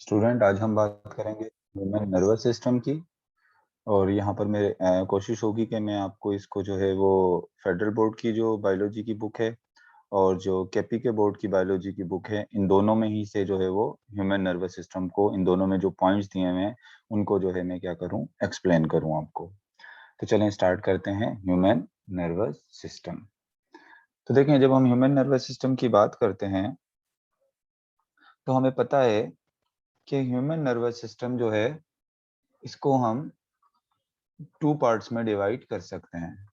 Student, आज हम बात करेंगे ह्यूमन नर्वस सिस्टम की। और यहाँ पर मेरे कोशिश होगी कि मैं आपको इसको जो है वो फेडरल बोर्ड की जो बायोलॉजी की बुक है और जो केपी के बोर्ड की बायोलॉजी की बुक है, इन दोनों में ही से जो है वो ह्यूमन नर्वस सिस्टम को, इन दोनों में जो पॉइंट्स दिए हुए हैं उनको जो है मैं क्या करूँ, एक्सप्लेन करूँ आपको। तो चलें स्टार्ट करते हैं ह्यूमन नर्वस सिस्टम। तो देखें, जब हम ह्यूमन नर्वस सिस्टम की बात करते हैं तो हमें पता है कि ह्यूमन नर्वस सिस्टम जो है इसको हम टू पार्ट्स में डिवाइड कर सकते हैं।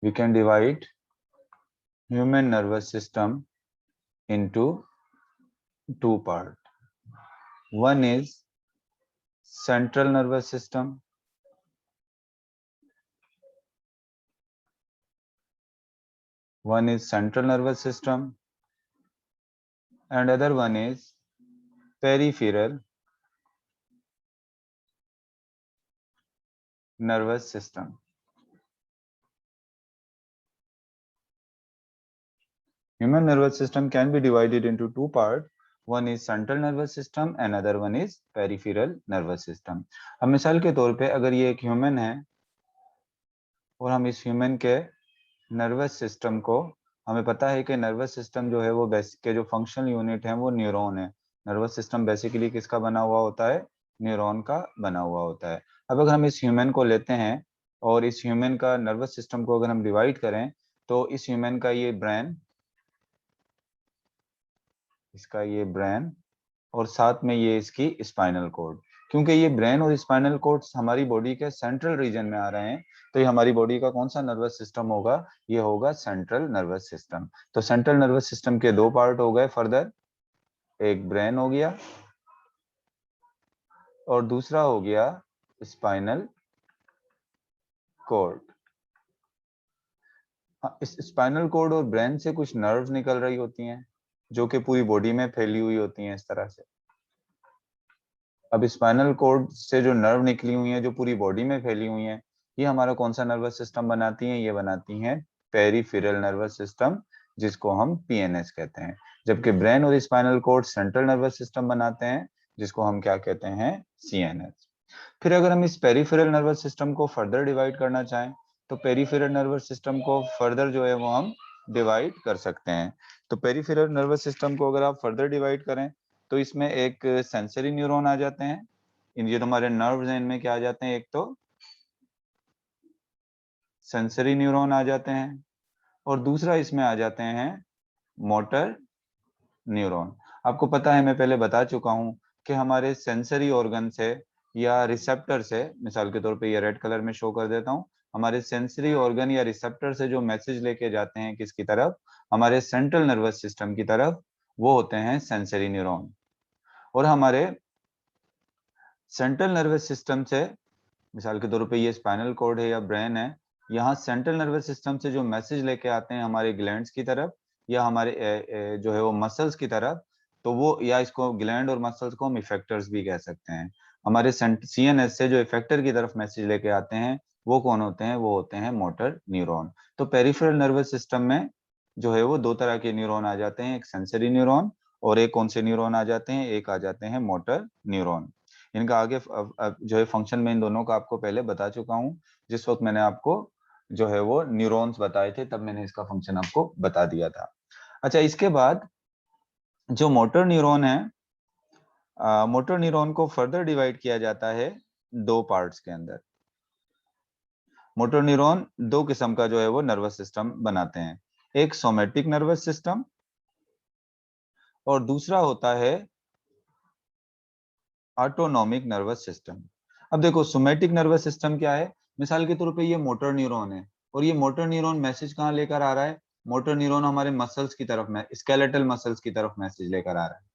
We can divide human nervous system into two parts. One is central nervous system. One is central nervous system, and other one is peripheral nervous system. Human nervous system can be divided into two parts. One is central nervous system and other one is peripheral nervous system. अब मिसाल के तौर पे अगर ये एक human है और हम इस ह्यूमन के नर्वस सिस्टम को, हमें पता है कि नर्वस सिस्टम जो है वो बेसिक के जो फंक्शनल यूनिट है वो न्यूरॉन है। नर्वस सिस्टम बेसिकली किसका बना हुआ होता है? न्यूरॉन का बना हुआ होता है। अब अगर हम इस ह्यूमन को लेते हैं और इस ह्यूमन का नर्वस सिस्टम को अगर हम डिवाइड करें तो इस ह्यूमन का ये ब्रेन, इसका ये ब्रेन और साथ में ये इसकी स्पाइनल कॉर्ड। क्योंकि ये ब्रेन और स्पाइनल कॉर्ड हमारी बॉडी के सेंट्रल रीजन में आ रहे हैं तो ये हमारी बॉडी का कौन सा नर्वस सिस्टम होगा? ये होगा सेंट्रल नर्वस सिस्टम। तो सेंट्रल नर्वस सिस्टम के दो पार्ट हो गए फर्दर, एक ब्रेन हो गया और दूसरा हो गया स्पाइनल कॉर्ड। इस स्पाइनल कॉर्ड और ब्रेन से कुछ नर्व्स निकल रही होती हैं जो कि पूरी बॉडी में फैली हुई होती हैं इस तरह से। अब स्पाइनल कॉर्ड से जो नर्व निकली हुई है जो पूरी बॉडी में फैली हुई है, ये हमारा कौन सा नर्वस सिस्टम बनाती हैं? ये बनाती हैं पेरिफेरल नर्वस सिस्टम, जिसको हम पीएनएस कहते हैं। जबकि ब्रेन और spinal cord central nervous system बनाते हैं, जिसको हम क्या कहते हैं? सीएनएस। फिर अगर हम इस पेरिफेरल नर्वस सिस्टम को फर्दर डिवाइड करना चाहें तो पेरिफेरल नर्वस सिस्टम को फर्दर जो है वो हम डिवाइड कर सकते हैं। तो पेरिफेरल नर्वस सिस्टम को अगर आप फर्दर डिवाइड करें तो इसमें एक सेंसरी न्यूरॉन आ जाते हैं। ये तो हमारे नर्व्स हैं, इनमें क्या आ जाते हैं? एक तो सेंसरी न्यूरॉन आ जाते हैं और दूसरा इसमें आ जाते हैं मोटर न्यूरॉन। आपको पता है, मैं पहले बता चुका हूं कि हमारे सेंसरी ऑर्गन से या रिसेप्टर से, मिसाल के तौर पे ये रेड कलर में शो कर देता हूं, हमारे सेंसरी ऑर्गन या रिसेप्टर से जो मैसेज लेके जाते हैं किसकी तरफ? हमारे सेंट्रल नर्वस सिस्टम की तरफ, वो होते हैं सेंसरी न्यूरॉन। और हमारे सेंट्रल नर्वस सिस्टम से, मिसाल के तौर पे ये स्पाइनल कॉर्ड है या ब्रेन है, यहाँ सेंट्रल नर्वस सिस्टम से जो मैसेज लेके आते हैं हमारे ग्लैंड्स की तरफ या हमारे जो है वो मसल्स की तरफ, तो वो, या इसको ग्लैंड और मसल्स को हम इफेक्टर्स भी कह सकते हैं। हमारे सीएनएस से जो इफेक्टर की तरफ मैसेज लेके आते हैं वो कौन होते हैं? वो होते हैं मोटर न्यूरॉन। तो पेरिफेरल नर्वस सिस्टम में जो है वो दो तरह के न्यूरॉन आ जाते हैं, एक सेंसरी न्यूरॉन और एक कौन से न्यूरॉन आ जाते हैं? एक आ जाते हैं मोटर न्यूरॉन। इनका आगे जो है फंक्शन में इन दोनों का आपको पहले बता चुका हूं। जिस वक्त मैंने आपको जो है वो न्यूरॉन्स बताए थे तब मैंने इसका फंक्शन आपको बता दिया था। अच्छा, इसके बाद जो मोटर न्यूरॉन है, मोटर न्यूरॉन को फर्दर डिवाइड किया जाता है दो पार्ट्स के अंदर। मोटर न्यूरॉन दो किस्म का जो है वो नर्वस सिस्टम बनाते हैं, एक सोमैटिक नर्वस सिस्टम और दूसरा होता है ऑटोनॉमिक नर्वस सिस्टम। अब देखो, सोमैटिक नर्वस सिस्टम क्या है? मिसाल के तौर पे ये मोटर न्यूरॉन है और ये मोटर न्यूरॉन मैसेज कहाँ लेकर आ रहा है? मोटर न्यूरॉन हमारे मसल्स की तरफ में, स्केलेटल मसल्स की तरफ मैसेज लेकर आ रहा है।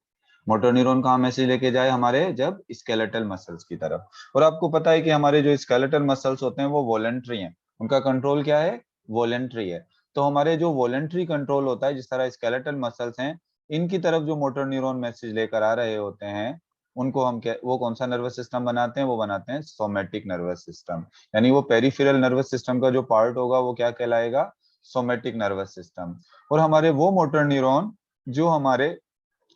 मोटर न्यूरॉन कहाँ मैसेज लेके जाए? हमारे जब स्केलेटल मसल्स की तरफ। और आपको पता है कि हमारे जो स्केलेटल मसल्स होते हैं वो वॉलेंट्री हैं, उनका कंट्रोल क्या है? वॉलेंट्री है। तो हमारे जो वॉलेंट्री कंट्रोल होता है, जिस तरह स्केलेटल मसल्स हैं, इनकी तरफ जो मोटर न्यूरॉन मैसेज लेकर आ रहे होते हैं उनको हम क्या, वो कौन सा नर्वस सिस्टम बनाते हैं? वो बनाते हैं सोमैटिक नर्वस सिस्टम। यानी वो पेरिफेरल नर्वस सिस्टम का जो पार्ट होगा वो क्या कहलाएगा? Somatic nervous system. और हमारे वो मोटर न्यूरॉन जो हमारे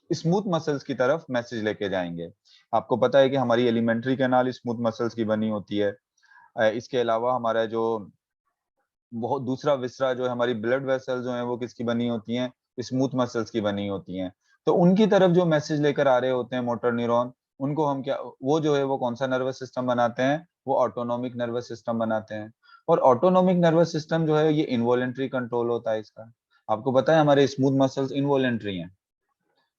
स्मूथ मसल्स की तरफ मैसेज लेके जाएंगे। आपको पता है कि हमारी एलिमेंट्री कैनाल स्मूथ मसल्स की बनी होती है। इसके अलावा हमारा जो बहुत दूसरा विसरा जो है, हमारी ब्लड वेसल्स जो है वो किसकी बनी होती हैं, स्मूथ मसल्स की बनी होती हैं। तो उनकी तरफ जो मैसेज लेकर आ रहे होते हैं मोटर न्यूरॉन, उनको हम क्या, वो जो है वो कौन सा नर्वस सिस्टम बनाते हैं, वो ऑटोनोमिक नर्वस सिस्टम बनाते हैं। और ऑटोनोमिक नर्वस सिस्टम जो है ये इनवॉलेंट्री कंट्रोल होता है इसका। आपको पता है हमारे स्मूथ मसल्स इनवॉलेंट्री हैं।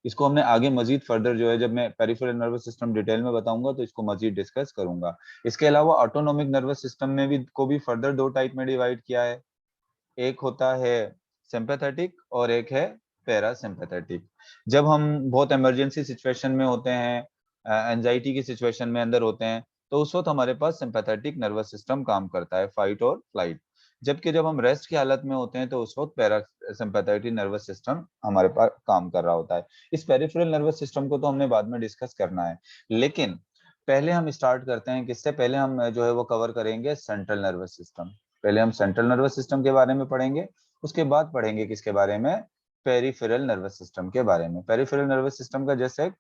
इसको हमने आगे मजीद फर्दर जो है, जब मैं पेरिफेरल नर्वस सिस्टम डिटेल में बताऊंगा तो इसको मजीद डिस्कस करूंगा। इसके अलावा ऑटोनोमिक नर्वस सिस्टम में भी को भी फर्दर दो टाइप में डिवाइड किया है। एक होता है सिंपैथेटिक और एक है पैरासिम्पैथेटिक। जब हम बहुत इमरजेंसी सिचुएशन में होते हैं, एंजाइटी की सिचुएशन में अंदर होते हैं, तो उस वक्त हमारे पास सिंपैथेटिक नर्वस सिस्टम काम करता है, फाइट और फ्लाइट। जबकि जब हम रेस्ट की हालत में होते हैं तो उस वक्त पैरासिम्पैथेटिक नर्वस सिस्टम हमारे पास काम कर रहा होता है। इस पेरिफेरल नर्वस सिस्टम को तो हमने बाद में डिस्कस करना है, लेकिन पहले हम स्टार्ट करते हैं किससे, पहले हम जो है वो कवर करेंगे सेंट्रल नर्वस सिस्टम। पहले हम सेंट्रल नर्वस सिस्टम के बारे में पढ़ेंगे, उसके बाद पढ़ेंगे किसके बारे में, पेरिफेरल नर्वस सिस्टम के बारे में। पेरिफेरल नर्वस सिस्टम का जैसे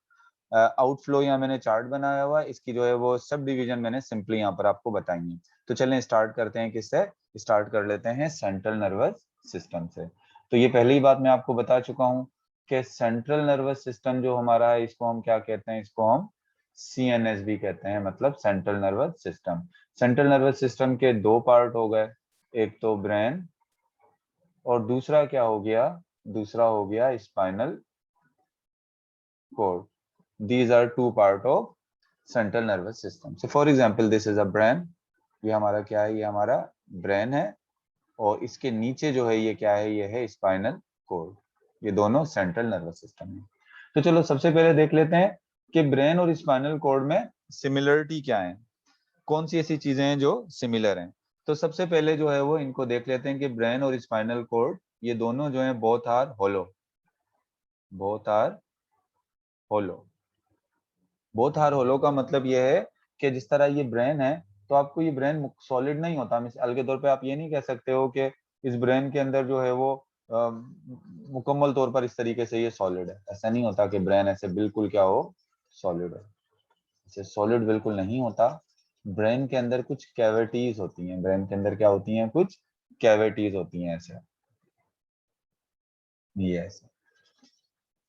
आउटफ्लो यहाँ मैंने चार्ट बनाया हुआ है, इसकी जो है वो सब डिवीजन मैंने सिंपली यहाँ पर आपको बताई है। तो चलें स्टार्ट करते हैं किससे, स्टार्ट कर लेते हैं सेंट्रल नर्वस सिस्टम से। तो ये पहली बात मैं आपको बता चुका हूँ कि सेंट्रल नर्वस सिस्टम जो हमारा है इसको हम क्या कहते हैं, इसको हम CNS भी कहते हैं, मतलब central nervous system. Central nervous system के दो पार्ट हो गए, एक तो ब्रेन और दूसरा क्या हो गया, दूसरा हो गया spinal cord. These are two part of central nervous system. So for example, this is a brain. ये हमारा क्या है, ये हमारा ब्रेन है, और इसके नीचे जो है ये क्या है, ये है स्पाइनल कोड। ये दोनों सेंट्रल नर्वस सिस्टम है। तो चलो सबसे पहले देख लेते हैं कि ब्रेन और स्पाइनल कोड में सिमिलरिटी क्या है, कौन सी ऐसी चीजें हैं जो सिमिलर हैं। तो सबसे पहले जो है वो इनको देख लेते हैं कि ब्रेन और स्पाइनल कोड ये दोनों जो है both are hollow, both are hollow. Both are hollow का मतलब ये है कि जिस तरह ये ब्रेन है, तो आपको ये ब्रेन सॉलिड नहीं होता। मिसाल के तौर पे आप ये नहीं कह सकते हो कि इस ब्रेन के अंदर जो है वो मुकम्मल तौर पर इस तरीके से ये सॉलिड है। ऐसा नहीं होता कि ब्रेन ऐसे बिल्कुल क्या हो, सॉलिड है। ऐसे सॉलिड बिल्कुल नहीं होता। ब्रेन के अंदर कुछ कैविटीज होती हैं, ब्रेन के अंदर क्या होती हैं, कुछ कैविटीज होती हैं ऐसे, ये ऐसे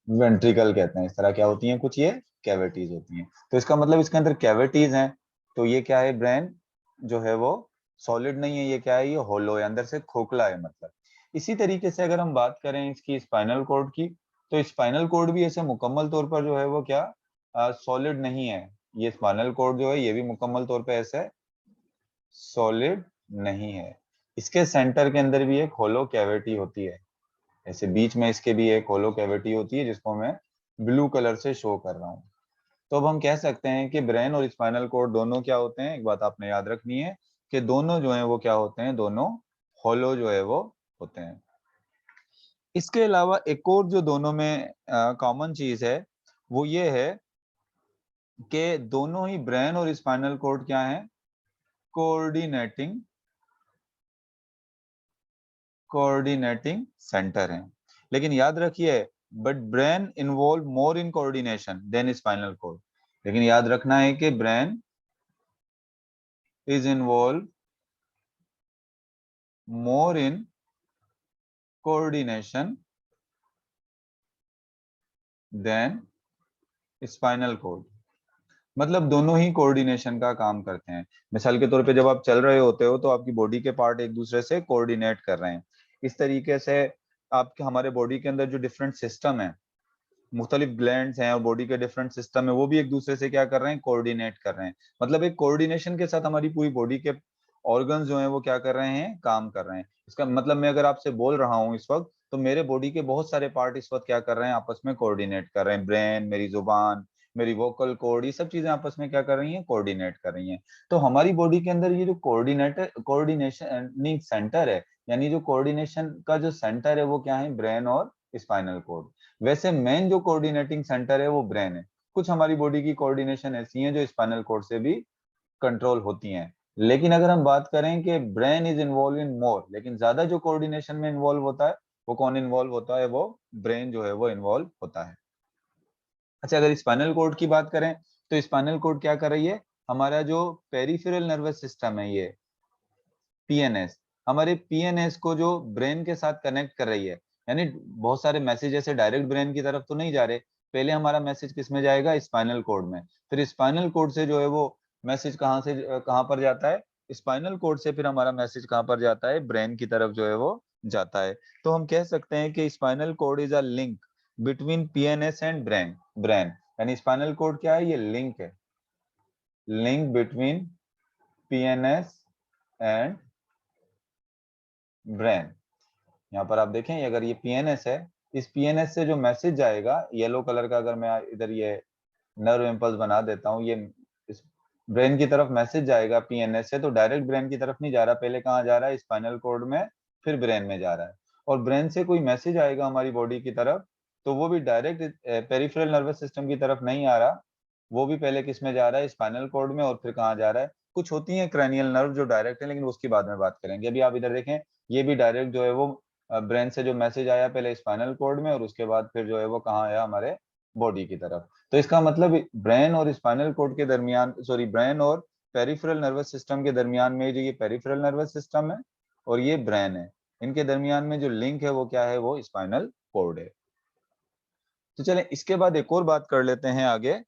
वेंट्रिकल कहते हैं, इस तरह क्या होती हैं, कुछ ये कैविटीज होती हैं। तो इसका मतलब इसके अंदर कैविटीज हैं। तो ये क्या है, ब्रेन जो है वो सॉलिड नहीं है, ये क्या है, ये होलो है, अंदर से खोखला है मतलब। इसी तरीके से अगर हम बात करें इसकी स्पाइनल कॉर्ड की, तो स्पाइनल कॉर्ड भी ऐसे मुकम्मल तौर पर जो है वो क्या, सॉलिड नहीं है। ये स्पाइनल कॉर्ड जो है ये भी मुकम्मल तौर पर ऐसे सॉलिड नहीं है। इसके सेंटर के अंदर भी एक होलो कैविटी होती है, ऐसे बीच में इसके भी एक होलो कैविटी होती है जिसको मैं ब्लू कलर से शो कर रहा हूँ। तो अब हम कह सकते हैं कि ब्रेन और स्पाइनल कोड दोनों क्या होते हैं, एक बात आपने याद रखनी है कि दोनों जो है वो क्या होते हैं, दोनों होलो जो है वो होते हैं। इसके अलावा एक और जो दोनों में कॉमन चीज है वो ये है कि दोनों ही ब्रेन और स्पाइनल कोड क्या है, कोऑर्डिनेटिंग कोऑर्डिनेटिंग सेंटर है। लेकिन याद रखिए, but brain involve more in coordination than spinal cord. लेकिन याद रखना है कि brain is involve more in coordination than spinal cord. मतलब दोनों ही कोऑर्डिनेशन का काम करते हैं। मिसाल के तौर पे जब आप चल रहे होते हो तो आपकी बॉडी के पार्ट एक दूसरे से कोऑर्डिनेट कर रहे हैं। इस तरीके से आपके हमारे बॉडी के अंदर जो डिफरेंट सिस्टम है, मुख्तलिफ ग्लैंड्स हैं और बॉडी के डिफरेंट सिस्टम है, वो भी एक दूसरे से क्या कर रहे हैं, कोऑर्डिनेट कर रहे हैं। मतलब एक कोऑर्डिनेशन के साथ हमारी पूरी बॉडी के ऑर्गन्स जो हैं वो क्या कर रहे हैं, काम कर रहे हैं। इसका मतलब मैं अगर आपसे बोल रहा हूँ इस वक्त, तो मेरे बॉडी के बहुत सारे पार्ट इस वक्त क्या कर रहे हैं, आपस में कोऑर्डिनेट कर रहे हैं। ब्रेन, मेरी जुबान, मेरी वोकल कॉर्ड, ये सब चीजें आपस में क्या कर रही हैं, कोऑर्डिनेट कर रही हैं। तो हमारी बॉडी के अंदर ये जो कोऑर्डिनेशन सेंटर है, यानी जो कोऑर्डिनेशन का जो सेंटर है वो क्या है, ब्रेन और स्पाइनल कोड। वैसे मेन जो कोऑर्डिनेटिंग सेंटर है वो ब्रेन है। कुछ हमारी बॉडी की कोऑर्डिनेशन ऐसी है जो स्पाइनल कोड से भी कंट्रोल होती हैं। लेकिन अगर हम बात करें कि ब्रेन इज इन्वॉल्व इन मोर, लेकिन ज्यादा जो कोऑर्डिनेशन में इन्वॉल्व होता है वो कौन इन्वॉल्व होता है, वो ब्रेन जो है वो इन्वॉल्व होता है। अच्छा, अगर स्पाइनल कोड की बात करें तो स्पाइनल कोड क्या कर रही है, हमारा जो पेरिफेरल नर्वस सिस्टम है, ये पीएनएस, हमारे पीएनएस को जो ब्रेन के साथ कनेक्ट कर रही है, यानी बहुत सारे मैसेज ऐसे डायरेक्ट ब्रेन की तरफ तो नहीं जा रहे, पहले हमारा मैसेज किस में जाएगा, स्पाइनल कोड में, फिर स्पाइनल कोड से जो है वो मैसेज कहाँ से कहाँ पर जाता है, स्पाइनल कोड से फिर हमारा मैसेज कहाँ पर जाता है, ब्रेन की तरफ जो है वो जाता है। तो हम कह सकते हैं कि spinal cord is a link between PNS and brain brain यानी स्पाइनल कोड क्या है, ये लिंक है, link between PNS and brain. यहाँ पर आप देखें, अगर ये पीएनएस है, इस पीएनएस से जो मैसेज जाएगा येलो कलर का, अगर मैं इधर ये नर्व इम्पल्स बना देता हूँ, ये इस ब्रेन की तरफ मैसेज जाएगा पीएनएस से, तो डायरेक्ट ब्रेन की तरफ नहीं जा रहा, पहले कहाँ जा रहा है, स्पाइनल कोड में, फिर ब्रेन में जा रहा है। और ब्रेन से कोई मैसेज आएगा हमारी बॉडी की तरफ, तो वो भी डायरेक्ट पेरिफेरल नर्वस सिस्टम की तरफ नहीं आ रहा, वो भी पहले किस में जा रहा है, स्पाइनल कोड में, और फिर कहाँ जा रहा है, कुछ होती है क्रैनियल नर्व जो डायरेक्ट है, लेकिन उसकी बाद में बात करेंगे। अभी आप इधर देखें, ये भी डायरेक्ट जो है वो ब्रेन से जो मैसेज आया पहले स्पाइनल कोड में, और उसके बाद फिर जो है वो कहाँ आया, हमारे बॉडी की तरफ। तो इसका मतलब ब्रेन और स्पाइनल कोड के दरमियान, सॉरी, ब्रेन और पेरिफेरल नर्वस सिस्टम के दरमियान में जो ये पेरिफेरल नर्वस सिस्टम है और ये ब्रेन है, इनके दरमियान में जो लिंक है वो क्या है, वो स्पाइनल कोड है। तो चलें इसके बाद एक और बात कर लेते हैं, आगे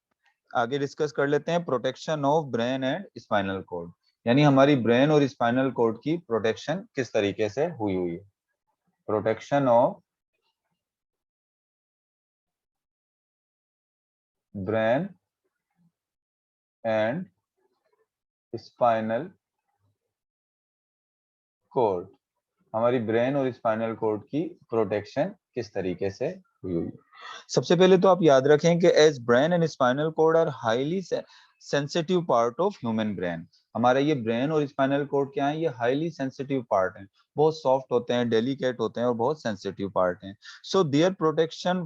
आगे डिस्कस कर लेते हैं protection of brain and spinal code, यानी हमारी ब्रेन और स्पाइनल कोड की प्रोटेक्शन किस तरीके से हुई हुई है। Protection of brain and spinal code, हमारी ब्रेन और स्पाइनल कोड की प्रोटेक्शन किस तरीके से हुई हुई है। सबसे पहले तो आप याद रखें कि as brain and spinal cord are highly sensitive part of human brain, हमारा ये ब्रेन और स्पाइनल कोड क्या है, ये हाईली सेंसिटिव पार्ट हैं, बहुत सॉफ्ट होते हैं, डेलिकेट होते हैं और बहुत सेंसिटिव पार्ट हैं। So their protection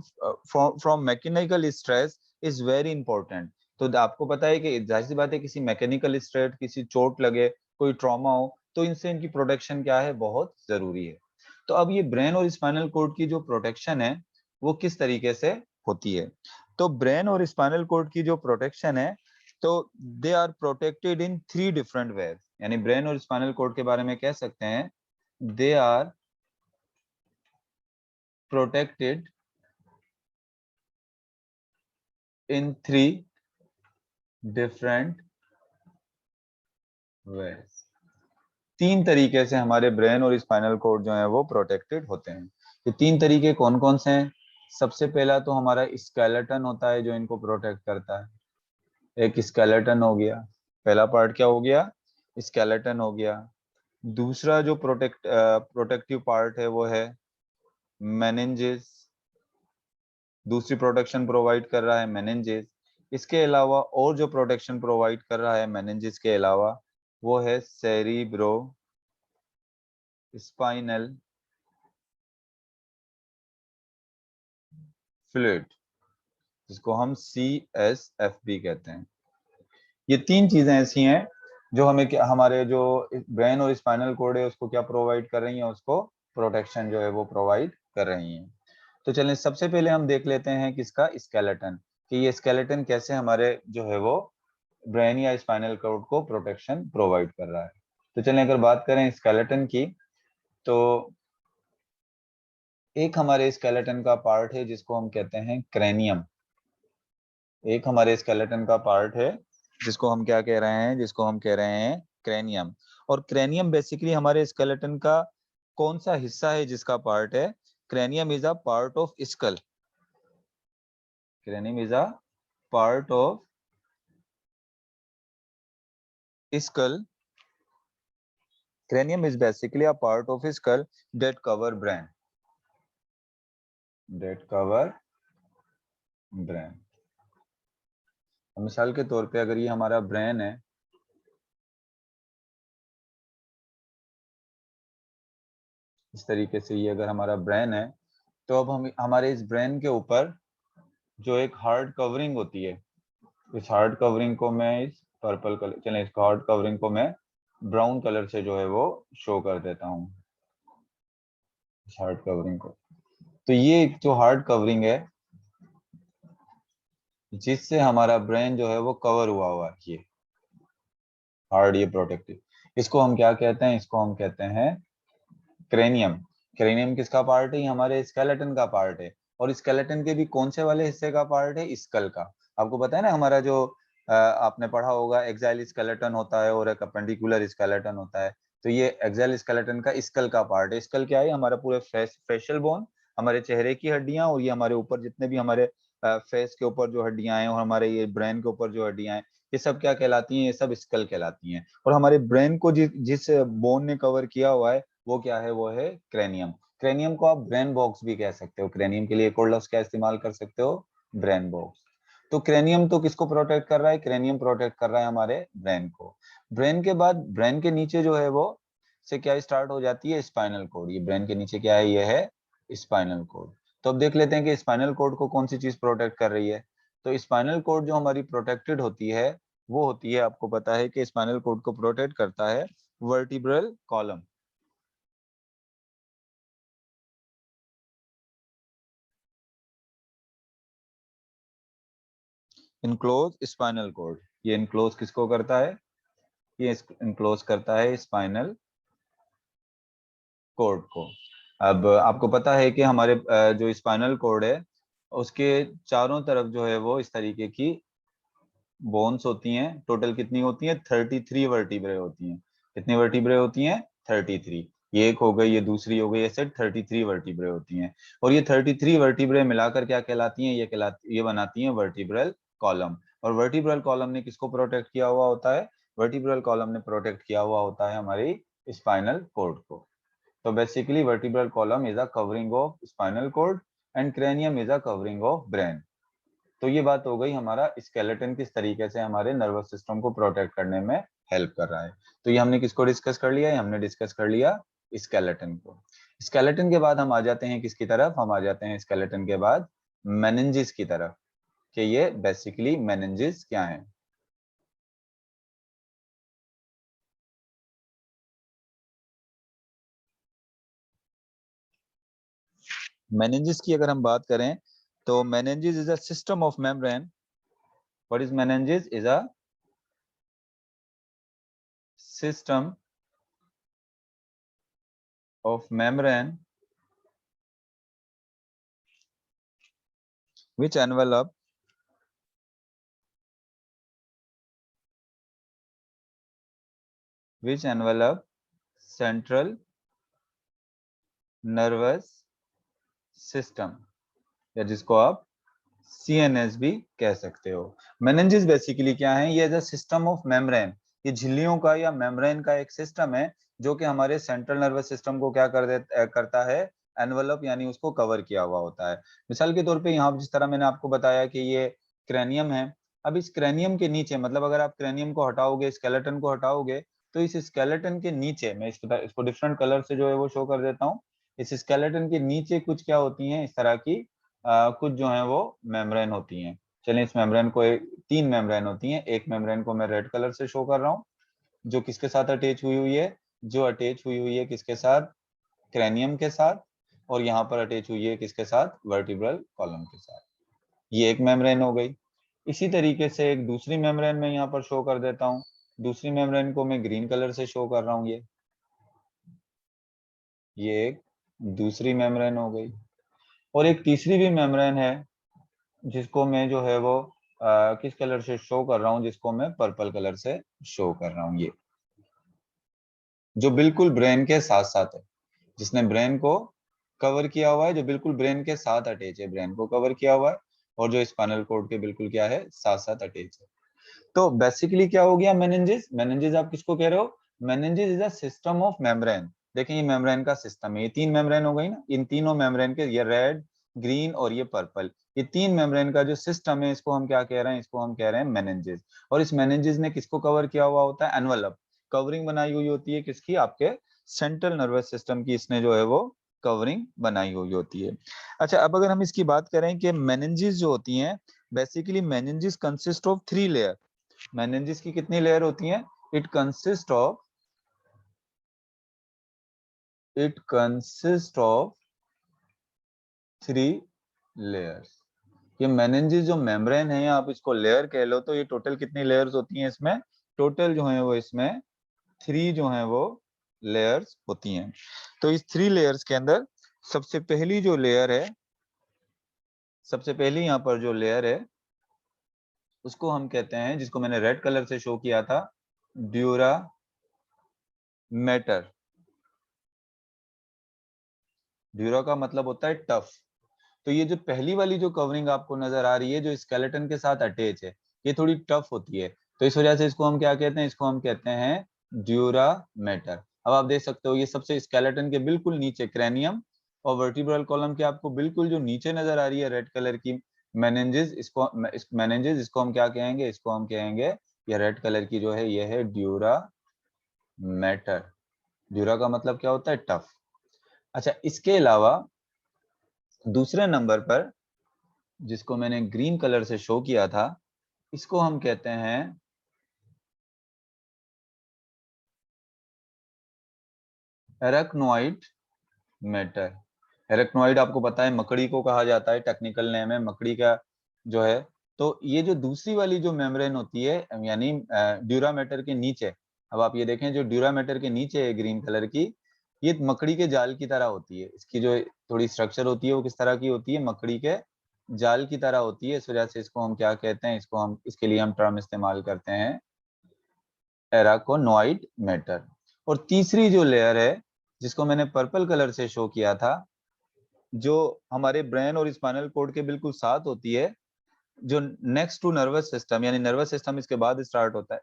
from mechanical stress is very important. तो आपको पता है कि जाहिर सी बात है, किसी मैकेनिकल स्ट्रेस, किसी चोट लगे, कोई ट्रॉमा हो, तो इनसे इनकी प्रोटेक्शन क्या है, बहुत जरूरी है। तो अब ये ब्रेन और स्पाइनल कोड की जो प्रोटेक्शन है वो किस तरीके से होती है, तो ब्रेन और स्पाइनल कोड की जो प्रोटेक्शन है, तो they are protected in 3 different ways, यानी ब्रेन और स्पाइनल कोड के बारे में कह सकते हैं they are protected in 3 different ways, 3 तरीके से हमारे ब्रेन और स्पाइनल कोड जो है वो प्रोटेक्टेड होते हैं। ये 3 तरीके कौन कौन से हैं, सबसे पहला तो हमारा स्केलेटन होता है जो इनको प्रोटेक्ट करता है, एक स्केलेटन हो गया, पहला पार्ट क्या हो गया, स्केलेटन हो गया। दूसरा जो प्रोटेक्टिव पार्ट है वो है मेनिंजेस, दूसरी प्रोटेक्शन प्रोवाइड कर रहा है मेनिंजेस। इसके अलावा और जो प्रोटेक्शन प्रोवाइड कर रहा है मेनिंजेस के अलावा, वो है सेरिब्रो स्पाइनल फ्लूइड, जिसको हम CSF भी कहते हैं। ये 3 चीजें ऐसी हैं जो हमें हमारे जो ब्रेन और स्पाइनल कोड है उसको क्या प्रोवाइड कर रही हैं, उसको प्रोटेक्शन जो है वो प्रोवाइड कर रही हैं। तो चलें सबसे पहले हम देख लेते हैं किसका, स्केलेटन, कि ये स्केलेटन कैसे हमारे जो है वो ब्रेन या स्पाइनल कोड को प्रोटेक्शन प्रोवाइड कर रहा है। तो चलें अगर बात करें स्केलेटन की, तो एक हमारे स्केलेटन का पार्ट है जिसको हम कहते हैं क्रेनियम, एक हमारे स्केलेटन का पार्ट है जिसको हम क्या कह रहे हैं, जिसको हम कह रहे हैं क्रेनियम। और क्रेनियम बेसिकली हमारे स्केलेटन का कौन सा हिस्सा है, जिसका पार्ट है, cranium is a part of skull, cranium is a part of skull. Cranium is basically a part of skull that cover brain, that cover brain. मिसाल के तौर पे अगर ये हमारा ब्रेन है, इस तरीके से ये अगर हमारा ब्रेन है, तो अब हम हमारे इस ब्रेन के ऊपर जो एक हार्ड कवरिंग होती है, इस हार्ड कवरिंग को मैं इस पर्पल कलर, चलें इस हार्ड कवरिंग को मैं ब्राउन कलर से जो है वो शो कर देता हूँ, इस हार्ड कवरिंग को। तो ये जो हार्ड कवरिंग है, जिससे हमारा ब्रेन जो है वो कवर हुआ है, ये हार्ड, ये प्रोटेक्टिव। इसको हम क्या कहते हैं, इसको हम कहते हैं क्रेनियम। क्रेनियम किसका पार्ट है, ये हमारे स्केलेटन का पार्ट है। और स्केलेटन के भी कौन से वाले हिस्से का पार्ट है, स्कल का। आपको पता है ना, हमारा जो आपने पढ़ा होगा एक्साइल स्केलेटन होता है और एक अपेंडिकुलर स्केलेटन होता है। तो ये एक्साइल स्केलेटन का स्कल का पार्ट है। स्कल क्या है, हमारा पूरे फेशियल बोन, हमारे चेहरे की हड्डियां, और ये हमारे ऊपर जितने भी हमारे फेस के ऊपर जो हड्डियां हैं और हमारे ये ब्रेन के ऊपर जो हड्डियां हैं, ये सब क्या कहलाती हैं, ये सब स्कल कहलाती हैं। और हमारे ब्रेन को जिस बोन ने कवर किया हुआ है वो क्या है, वो है क्रेनियम। क्रेनियम को आप ब्रेन बॉक्स भी कह सकते हो। क्रेनियम के लिए एक और लफ्ज क्या इस्तेमाल कर सकते हो, ब्रेन बॉक्स। तो क्रेनियम तो किसको प्रोटेक्ट कर रहा है, क्रेनियम प्रोटेक्ट कर रहा है हमारे ब्रेन को। ब्रेन के बाद ब्रेन के नीचे जो है वो से क्या स्टार्ट हो जाती है, स्पाइनल कोड। ये ब्रेन के नीचे क्या है, ये है स्पाइनल कोड। तो अब देख लेते हैं कि स्पाइनल कोड को कौन सी चीज प्रोटेक्ट कर रही है। तो स्पाइनल कोड जो हमारी प्रोटेक्टेड होती है वो होती है, आपको पता है कि स्पाइनल कोड को प्रोटेक्ट करता है vertebral column. Enclose spinal cord, ये इनक्लोज किसको करता है, ये इनक्लोज करता है स्पाइनल कोड को। अब आपको पता है कि हमारे जो स्पाइनल कोड है उसके चारों तरफ जो है वो इस तरीके की बोन्स होती हैं। टोटल कितनी होती हैं, 33 वर्टिब्रे होती हैं। कितनी वर्टिब्रे होती हैं, 33। ये एक हो गई, ये दूसरी हो गई, ऐसे 33 वर्टिब्रे होती हैं। और ये 33 वर्टिब्रे मिलाकर क्या कहलाती हैं, ये बनाती हैं वर्टिब्रल कॉलम। और वर्टिब्रल कॉलम ने किसको प्रोटेक्ट किया हुआ होता है, वर्टिब्रल कॉलम ने प्रोटेक्ट किया हुआ होता है हमारी स्पाइनल कोड को। तो basically vertebral column is a covering of spinal cord and cranium is a covering of brain. तो ये बात हो गई हमारा स्केलेटन किस तरीके से हमारे नर्वस सिस्टम को प्रोटेक्ट करने में हेल्प कर रहा है। तो ये हमने किसको डिस्कस कर लिया है, हमने डिस्कस कर लिया स्केलेटन को। स्केलेटन के बाद हम आ जाते हैं किसकी तरफ, हम आ जाते हैं स्केलेटन के बाद मेनिंजिस की तरफ, कि ये बेसिकली मेनिंजिस क्या है। मेनिंजिस की अगर हम बात करें तो meninges is a system of membrane. What is meninges, is a system of membrane which envelope central nervous system, या जिसको आप CNS भी कह सकते हो। मेनिंजिस बेसिकली क्या है, ये एज सिस्टम ऑफ मेम्ब्रेन, ये झिल्लियों का या मेम्ब्रेन का एक सिस्टम है जो कि हमारे सेंट्रल नर्वस सिस्टम को क्या करता है, एनवलप यानी उसको कवर किया हुआ होता है। मिसाल के तौर पे यहाँ जिस तरह मैंने आपको बताया कि ये क्रेनियम है। अब इस क्रेनियम के नीचे, मतलब अगर आप क्रेनियम को हटाओगे, स्केलेटन को हटाओगे, तो इस स्केलेटन के नीचे, मैं इसको डिफरेंट कलर से जो है वो शो कर देता हूँ। इस स्केलेटन के नीचे कुछ क्या होती हैं, इस तरह की कुछ जो है वो मेम्ब्रेन होती हैं। चलिए इस मेम्ब्रेन को तीन मेम्ब्रेन होती हैं। एक मेम्ब्रेन को मैं रेड कलर से शो कर रहा हूँ, जो किसके साथ अटैच हुई हुई है, जो अटैच हुई हुई है किसके साथ, क्रेनियम के साथ। और यहाँ पर अटैच हुई है किसके साथ, वर्टिब्रल कॉलम के साथ। ये एक मेम्ब्रेन हो गई। इसी तरीके से एक दूसरी मेम्ब्रेन में यहाँ पर शो कर देता हूँ। दूसरी मेम्ब्रेन को मैं ग्रीन कलर से शो कर रहा हूँ। ये एक दूसरी मेम्ब्रेन हो गई। और एक तीसरी भी मेम्ब्रेन है जिसको मैं जो है वो किस कलर से शो कर रहा हूँ, जिसको मैं पर्पल कलर से शो कर रहा हूँ। ये जो बिल्कुल ब्रेन के साथ साथ है, जिसने ब्रेन को कवर किया हुआ है, जो बिल्कुल ब्रेन के साथ अटैच है, ब्रेन को कवर किया हुआ है, और जो स्पाइनल कोड के बिल्कुल क्या है, साथ साथ अटैच है। तो बेसिकली क्या हो गया मेनिंजिस, मेनिंजिस आप किसको कह रहे हो, meninges is a system of membrane. देखें ये मेम्ब्रेन का सिस्टम है, ये तीन मेम्ब्रेन हो गई ना, इन तीनों मेम्ब्रेन के, ये रेड, ग्रीन और ये पर्पल, ये तीन मेम्ब्रेन का जो सिस्टम है, इसको हम क्या कह रहे हैं, इसको हम कह रहे हैं मेनिंजिस। और इस मेनिंजिस ने किसको कवर किया हुआ होता है, एनवलप, कवरिंग बनाई हुई होती है किसकी, आपके सेंट्रल नर्वस सिस्टम की, इसने जो है वो कवरिंग बनाई हुई होती है। अच्छा, अब अगर हम इसकी बात करें कि मेनिंजिस जो होती हैं, basically meninges consist of three layer. Meninges की कितनी लेयर होती हैं, it consist of three layers. ये मेनिनजेस जो मेम्ब्रेन है, आप इसको लेयर कह लो, तो ये टोटल कितनी लेयर्स होती हैं इसमें? टोटल जो है वो इसमें 3 जो है वो लेयर्स होती हैं। तो इस 3 लेयर्स के अंदर सबसे पहली जो लेयर है, सबसे पहली यहाँ पर जो लेयर है उसको हम कहते हैं, जिसको मैंने रेड कलर से शो किया था, ड्यूरा मैटर। ड्यूरा का मतलब होता है टफ। तो ये जो पहली वाली जो कवरिंग आपको नजर आ रही है, जो स्केलेटन के साथ अटैच है, ये थोड़ी टफ होती है, तो इस वजह से इसको हम क्या कहते हैं? इसको हम कहते हैं ड्यूरा मैटर। अब आप देख सकते हो ये सबसे स्केलेटन के बिल्कुल नीचे क्रेनियम और वर्टिब्रल कॉलम के आपको बिल्कुल जो नीचे नजर आ रही है रेड कलर की मेनिनजेस, इसको हम क्या कहेंगे? इसको हम कहेंगे, ये रेड कलर की जो है ये है ड्यूरा मैटर। ड्यूरा का मतलब क्या होता है? टफ। अच्छा, इसके अलावा दूसरे नंबर पर जिसको मैंने ग्रीन कलर से शो किया था, इसको हम कहते हैं एराक्नोइड मैटर। एराक्नोइड आपको पता है मकड़ी को कहा जाता है, टेक्निकल नेम है मकड़ी का जो है। तो ये जो दूसरी वाली जो मेम्ब्रेन होती है, यानी ड्यूरा मैटर के नीचे, अब आप ये देखें जो ड्यूरा मैटर के नीचे है ग्रीन कलर की, ये मकड़ी के जाल की तरह होती है। इसकी जो थोड़ी स्ट्रक्चर होती है वो किस तरह की होती है? मकड़ी के जाल की तरह होती है। इस वजह से इसको हम क्या कहते हैं? इसको हम, इसके लिए हम टर्म इस्तेमाल करते हैं एराकोनॉइड मैटर। और तीसरी जो लेयर है जिसको मैंने पर्पल कलर से शो किया था, जो हमारे ब्रेन और स्पाइनल कोड के बिल्कुल साथ होती है, जो नेक्स्ट टू नर्वस सिस्टम, यानी नर्वस सिस्टम इसके बाद स्टार्ट होता है,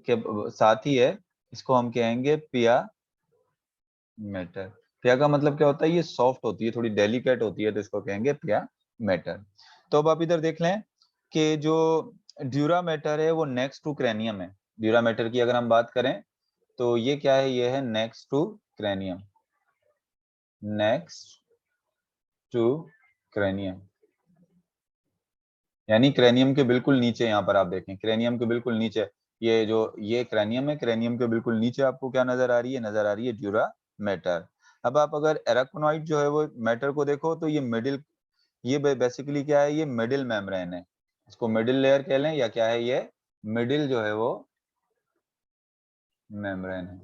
के साथ ही है, इसको हम कहेंगे पिया मैटर। पिया का मतलब क्या होता है? ये सॉफ्ट होती है, थोड़ी डेलिकेट होती है, तो इसको कहेंगे पिया मैटर। तो अब आप इधर देख लें कि जो ड्यूरा मैटर है वो नेक्स्ट टू क्रेनियम है। ड्यूरा मैटर की अगर हम बात करें तो ये क्या है? ये है next to cranium. Next to cranium, यानी क्रेनियम के बिल्कुल नीचे, यहाँ पर आप देखें क्रेनियम के बिल्कुल नीचे, ये जो ये क्रेनियम है, क्रेनियम के बिल्कुल नीचे आपको क्या नजर आ रही है? नजर आ रही है ड्यूरा मैटर। अब आप अगर एराकोनॉइड जो है वो मैटर को देखो, तो ये मिडिल, ये बेसिकली क्या है? ये मिडिल मेम्ब्रेन है, इसको मिडिल लेयर कह लें, या क्या है ये? मिडिल जो है वो मेम्ब्रेन है,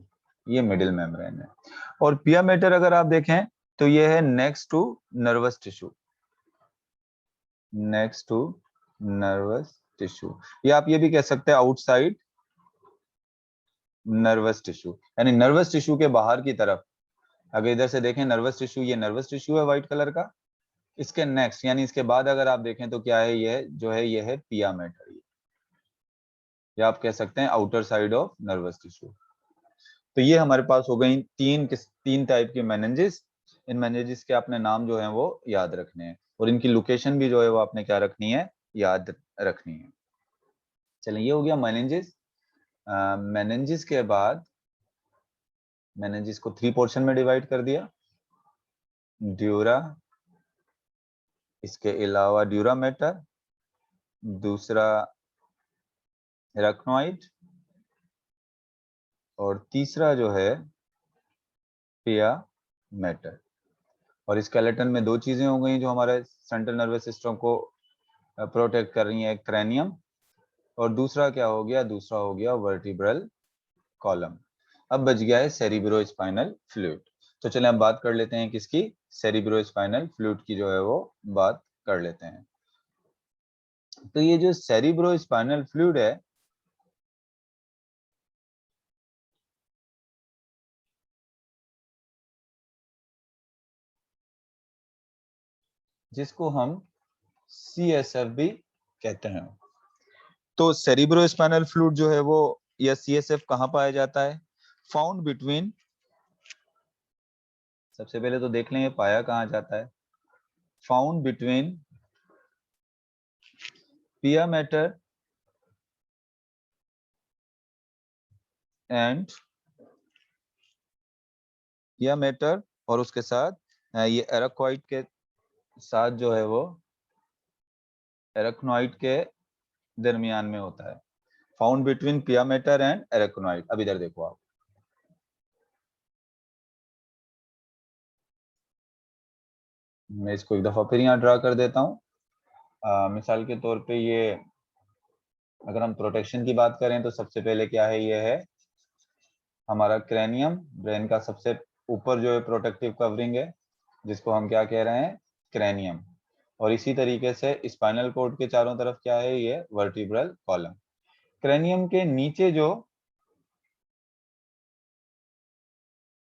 ये मिडिल मेम्ब्रेन है। और पिया मैटर अगर आप देखें तो ये है next to nervous tissue. Next to nervous tissue, या आप ये भी कह सकते हैं आउटसाइड नर्वस टिश्यू, यानी नर्वस टिश्यू के बाहर की तरफ। अगर इधर से देखें नर्वस टिश्यू, ये नर्वस टिश्यू है व्हाइट कलर का, इसके नेक्स्ट यानी इसके बाद अगर आप देखें तो क्या है? ये जो है ये है पिया मैटर, या आप कह सकते हैं outer side of nervous tissue. तो ये हमारे पास हो गई तीन टाइप के मेनिंजेस। इन मेनिंजेस के अपने नाम जो है वो याद रखने हैं, और इनकी लोकेशन भी जो है वो आपने क्या रखनी है? याद रखनी है। चलिए, ये हो गया मेनिंजेस। मेनिंजेस के बाद मेनिंजेस को 3 पोर्शन में डिवाइड कर दिया। ड्यूरा, इसके अलावा ड्यूरा मैटर, दूसरा एराक्नोइड, और तीसरा जो है पिया मैटर। और स्केलेटन में 2 चीजें हो गई जो हमारे सेंट्रल नर्वस सिस्टम को प्रोटेक्ट कर रही हैं, क्रेनियम, और दूसरा क्या हो गया? दूसरा हो गया वर्टिब्रल कॉलम। अब बच गया है सेरिब्रो स्पाइनल फ्लूइड। तो चलें अब बात कर लेते हैं किसकी? सेरिब्रो स्पाइनल फ्लूइड की जो है वो बात कर लेते हैं। तो ये जो सेरिब्रो स्पाइनल फ्लूइड है, जिसको हम CSF भी कहते हैं, तो सेरिब्रो स्पाइनल फ्लूइड जो है वो, या CSF कहाँ पाया जाता है? फाउंड बिटवीन, सबसे पहले तो देख लें ये पाया कहाँ जाता है। फाउंड बिटवीन पिया मैटर एंड पिया मैटर, और उसके साथ ये एराक्नोइड के साथ जो है वो एराक्नोइड के दरमियान में होता है। फाउंड बिटवीन पिया मैटर एंड एराक्नोइड। अब इधर देखो आप, मैं इसको एक दफा फिर यहाँ ड्रा कर देता हूँ। मिसाल के तौर पे ये अगर हम प्रोटेक्शन की बात करें तो सबसे पहले क्या है, ये है हमारा क्रेनियम, ब्रेन का सबसे ऊपर जो है प्रोटेक्टिव कवरिंग है, जिसको हम क्या कह रहे हैं, क्रेनियम। और इसी तरीके से स्पाइनल कॉर्ड के चारों तरफ क्या है, ये वर्टिब्रल कॉलम। क्रेनियम के नीचे जो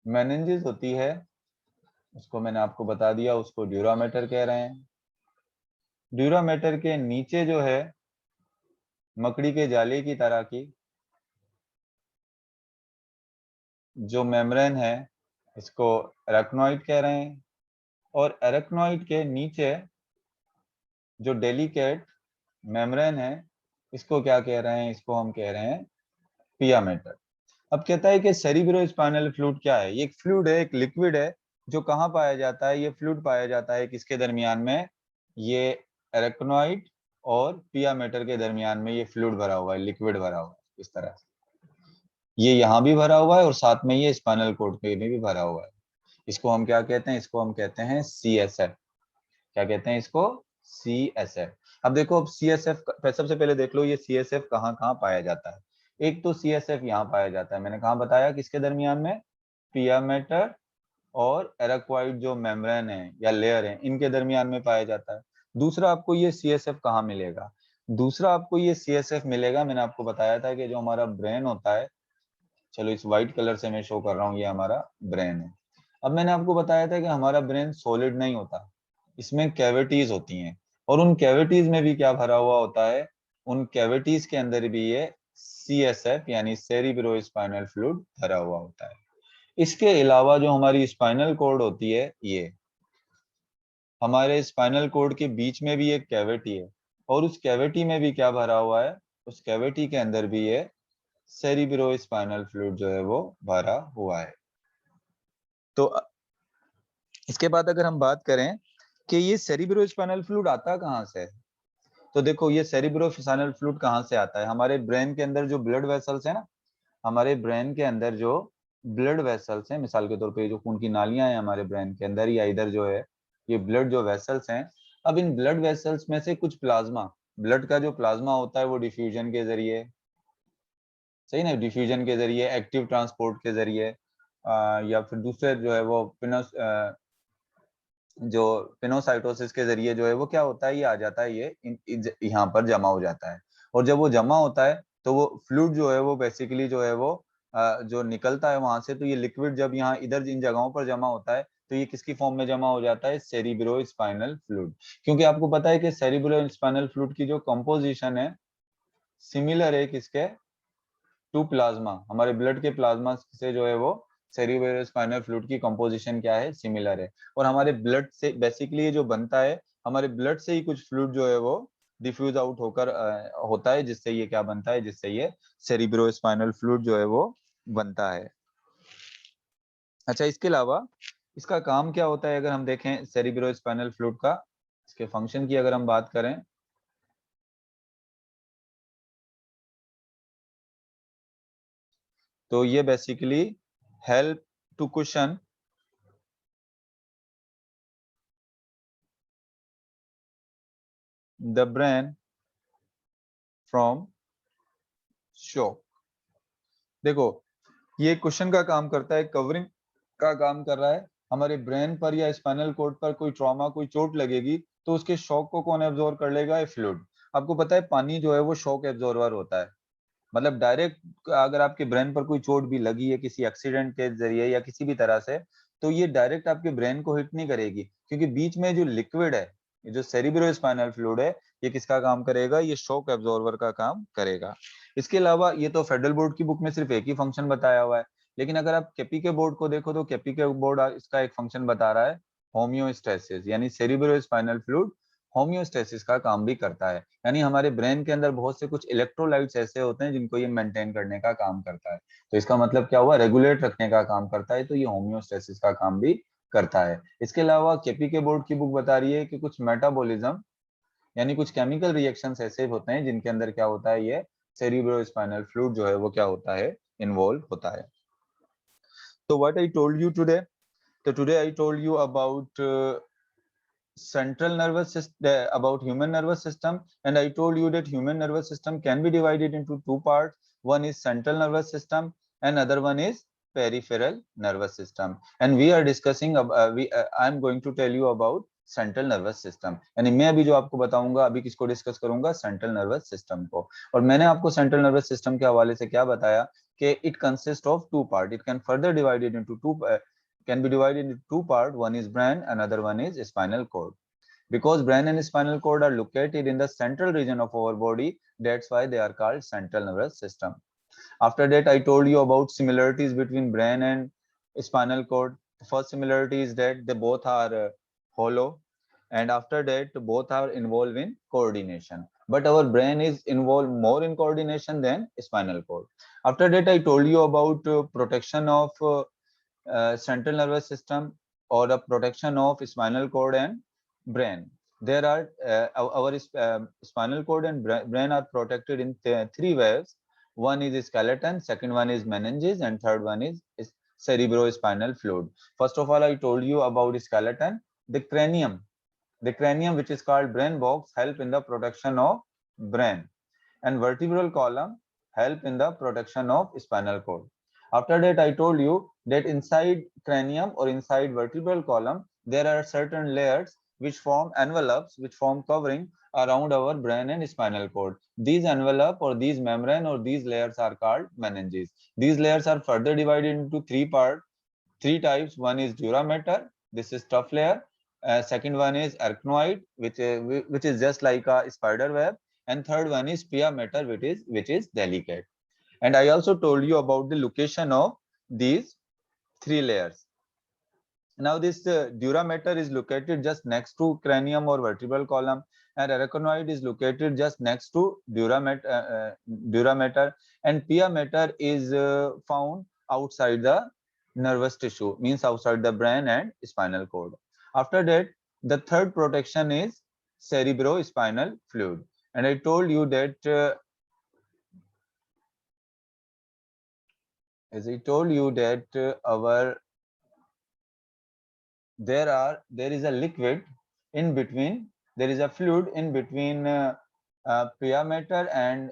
मेनिंजेस होती है, उसको मैंने आपको बता दिया, उसको ड्यूरामेटर कह रहे हैं। ड्यूरामेटर के नीचे जो है मकड़ी के जाले की तरह की जो मेम्ब्रेन है, इसको एराक्नोइड कह रहे हैं। और एराक्नोइड के नीचे जो डेलिकेट मेम्ब्रेन है, इसको क्या कह रहे हैं, इसको हम कह रहे हैं पिया मेटर। अब कहता है कि सेरिब्रो स्पाइनल फ्लूइड क्या है, ये एक फ्लूइड है, एक लिक्विड है, जो कहाँ पाया जाता है, ये फ्लूइड पाया जाता है किसके दरमियान में, ये एराक्नोइड और पिया मेटर के दरमियान में ये फ्लूइड भरा हुआ है, लिक्विड भरा हुआ है इस तरह से। ये यहाँ भी भरा हुआ है और साथ में ये स्पाइनल कॉर्ड के में भी भरा हुआ है। इसको हम क्या कहते हैं, इसको हम कहते हैं CSF। क्या कहते हैं इसको, CSF। अब देखो, अब CSF सबसे पहले देख लो ये CSF कहाँ कहाँ पाया जाता है। एक तो CSF यहाँ पाया जाता है, मैंने कहाँ बताया, किसके दरमियान में, पिया मेटर और एराक्वाइड जो मेम्ब्रेन है या लेयर है, इनके दरमियान में पाया जाता है। दूसरा आपको ये CSF कहाँ मिलेगा, दूसरा आपको ये CSF मिलेगा, मैंने आपको बताया था कि जो हमारा ब्रेन होता है, चलो इस व्हाइट कलर से मैं शो कर रहा हूँ, ये हमारा ब्रेन है। अब मैंने आपको बताया था कि हमारा ब्रेन सॉलिड नहीं होता, इसमें कैविटीज होती हैं, और उन कैविटीज में भी क्या भरा हुआ होता है, उन कैविटीज के अंदर भी ये CSF यानी सेरिब्रोस्पाइनल फ्लूइड भरा हुआ होता है। इसके अलावा जो हमारी स्पाइनल कॉर्ड होती है, ये हमारे स्पाइनल कॉर्ड के बीच में भी एक कैविटी है, और उस कैविटी में भी क्या भरा हुआ है, उस कैविटी के अंदर भी ये सेरिब्रोस्पाइनल फ्लूइड जो है वो भरा हुआ है। तो इसके बाद अगर हम बात करें कि ये सेरिब्रोस्पाइनल फ्लूइड आता कहाँ से है, तो देखो ये सेरिब्रोस्पाइनल फ्लूइड कहाँ से आता है, हमारे ब्रेन के अंदर जो ब्लड वेसल्स है ना, हमारे ब्रेन के अंदर जो ब्लड वेसल्स हैं, मिसाल के तौर पे जो खून की नालियां हैं हमारे ब्रेन के अंदर, या इधर जो है ये ब्लड जो वेसल्स हैं, अब इन ब्लड वेसल्स में से कुछ प्लाज्मा, ब्लड का जो प्लाज्मा होता है वो डिफ्यूजन के जरिए, सही ना, डिफ्यूजन के जरिए, एक्टिव ट्रांसपोर्ट के जरिए, या फिर दूसरे जो है वो जो पिनोसाइटोसिस के जरिए जो है वो क्या होता है, ये आ जाता है, ये यहाँ पर जमा हो जाता है। और जब वो जमा होता है तो वो फ्लूइड जो है वो बेसिकली जो है वो जो निकलता है वहां से, तो ये लिक्विड जब यहाँ इधर इन जगहों पर जमा होता है, तो ये किसकी फॉर्म में जमा हो जाता है, सेरिब्रोस्पाइनल फ्लूइड। क्योंकि आपको पता है कि सेरिब्रोस्पाइनल फ्लूइड की जो कंपोजिशन है सिमिलर है किसके, टू प्लाज्मा, हमारे ब्लड के प्लाज्मा से जो है वो सेरिब्रोस्पाइनल फ्लूइड की कंपोजिशन क्या है, सिमिलर है। और हमारे ब्लड से बेसिकली ये जो बनता है, हमारे ब्लड से ही कुछ फ्लूइड जो है वो डिफ्यूज आउट होकर होता है, जिससे ये क्या बनता है, जिससे ये सेरिब्रोस्पाइनल फ्लूइड जो है वो बनता है। अच्छा, इसके अलावा इसका काम क्या होता है, अगर हम देखें सेरिब्रोस्पाइनल फ्लूइड का, इसके फंक्शन की अगर हम बात करें, तो ये basically help to cushion the brain from shock. देखो, ये क्वेश्चन का काम करता है, कवरिंग का काम कर रहा है। हमारे ब्रेन पर या स्पाइनल कॉर्ड पर कोई ट्रॉमा, कोई चोट लगेगी, तो उसके शॉक को कौन एब्जॉर्ब कर लेगा, ये फ्लूइड। आपको पता है पानी जो है वो शॉक एब्जॉर्बर होता है, मतलब डायरेक्ट अगर आपके ब्रेन पर कोई चोट भी लगी है किसी एक्सीडेंट के जरिए या किसी भी तरह से, तो ये डायरेक्ट आपके ब्रेन को हिट नहीं करेगी, क्योंकि बीच में जो लिक्विड है, ये जो सेरिब्रोस्पाइनल फ्लूइड है, ये किसका काम करेगा, ये शॉक एब्जॉर्बर का काम करेगा। इसके अलावा ये तो फेडरल बोर्ड की बुक में सिर्फ एक ही फंक्शन बताया हुआ है, लेकिन अगर आप केपी के बोर्ड को देखो तो केपी के बोर्ड इसका एक फंक्शन बता रहा है, होम्योस्टेसिस, यानी सेरिब्रोस्पाइनल फ्लूइड होम्योस्टेसिस का काम भी करता है। यानी हमारे ब्रेन के अंदर बहुत से कुछ इलेक्ट्रोलाइट्स ऐसे होते हैं जिनको ये मेंटेन करने का काम करता है। तो इसका मतलब क्या हुआ, रेगुलेट रखने का काम करता है, तो ये होम्योस्टेसिस का काम भी करता है। इसके अलावा केपी के बोर्ड की बुक बता रही है कि कुछ मेटाबॉलिज्म यानी कुछ केमिकल रिएक्शंस ऐसे होते हैं जिनके अंदर क्या होता है, ये सेरिब्रोस्पाइनल फ्लूइड जो है वो क्या होता है, इन्वॉल्व होता है। तो what I told you today, तो today I told you about central nervous system, about human nervous system, and I told you that human nervous system can be divided into two parts. One is central nervous system and other one is peripheral nervous system, and we are discussing I'm going to tell you about central nervous system. यानी मैं अभी जो आपको बताऊंगा, अभी किसको discuss करूंगा, central nervous system को। और मैंने आपको सेंट्रल नर्वस सिस्टम के हवाले से क्या बताया कि it consist of two part, it can further divided into two, can be divided into two parts. One is brain, another one is spinal cord. Because brain and spinal cord are located in the central region of our body, that's why they are called central nervous system. After that, I told you about similarities between brain and spinal cord. The first similarity is that they both are hollow, and after that, both are involved in coordination. But our brain is involved more in coordination than spinal cord. After that, I told you about protection of central nervous system or the protection of spinal cord and brain. There are our spinal cord and brain are protected in three ways. One is skeleton, second one is meninges, and third one is cerebrospinal fluid. First of all, I told you about skeleton. The cranium which is called brain box, help in the protection of brain, and vertebral column help in the protection of spinal cord. After that, I told you that inside cranium or inside vertebral column, there are certain layers which form envelopes, which form covering around our brain and spinal cord. These envelope or these membrane or these layers are called meninges. These layers are further divided into three types. One is dura mater, this is tough layer. Second one is arachnoid, which is just like a spider web, and third one is pia mater, which is delicate. And I also told you about the location of these three layers. Now this dura mater is located just next to cranium or vertebral column, and arachnoid is located just next to dura mater, and pia mater is found outside the nervous tissue, means outside the brain and spinal cord. After that, the third protection is cerebrospinal fluid, and I told you that as I told you that there is a liquid in between, there is a fluid in between pia mater and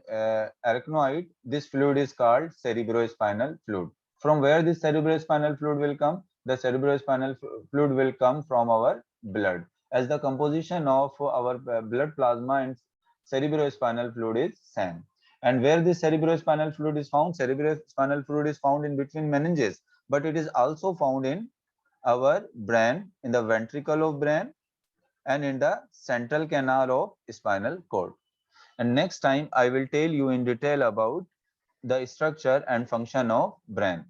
arachnoid. This fluid is called cerebrospinal fluid. From where this cerebrospinal fluid will come? The cerebrospinal fluid will come from our blood, as the composition of our blood plasma and cerebrospinal fluid is same. And where this cerebrospinal fluid is found? Cerebrospinal fluid is found in between meninges, but it is also found in our brain, in the ventricle of brain, and in the central canal of spinal cord. And next time I will tell you in detail about the structure and function of brain.